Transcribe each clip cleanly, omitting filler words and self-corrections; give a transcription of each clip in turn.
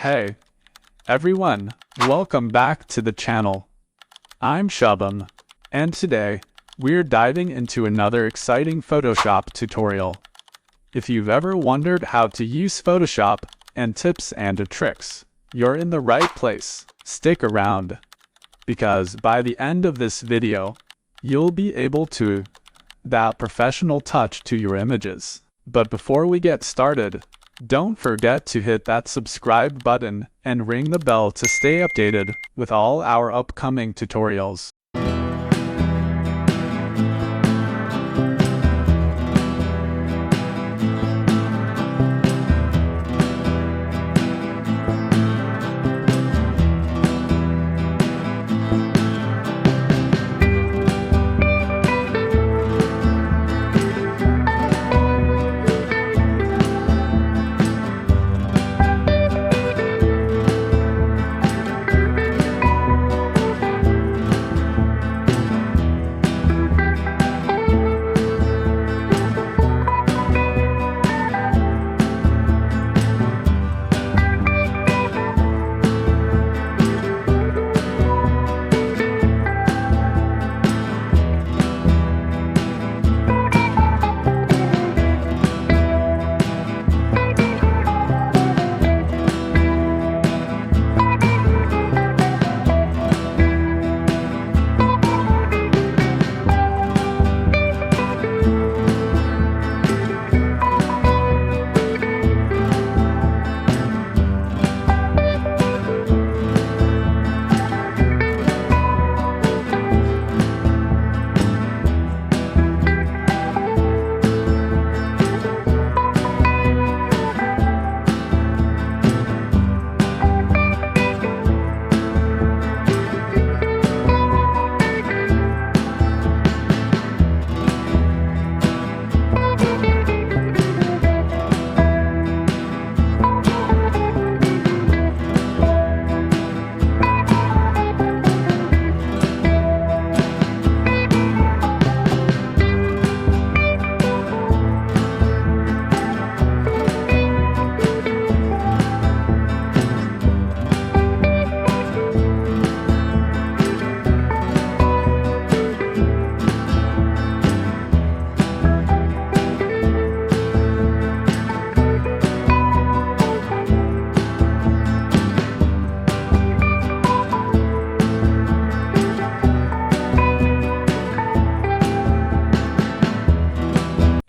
Hey, everyone, welcome back to the channel. I'm Shubham, and today, we're diving into another exciting Photoshop tutorial. If you've ever wondered how to use Photoshop and tips and tricks, you're in the right place. Stick around, because by the end of this video, you'll be able to add that professional touch to your images. But before we get started, don't forget to hit that subscribe button and ring the bell to stay updated with all our upcoming tutorials.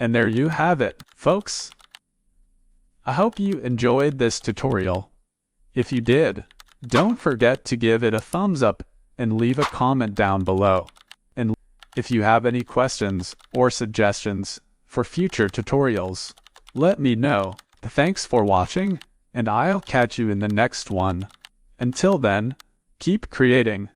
And there you have it, folks. I hope you enjoyed this tutorial. If you did, don't forget to give it a thumbs up and leave a comment down below. And if you have any questions or suggestions for future tutorials, let me know. Thanks for watching, and I'll catch you in the next one. Until then, keep creating.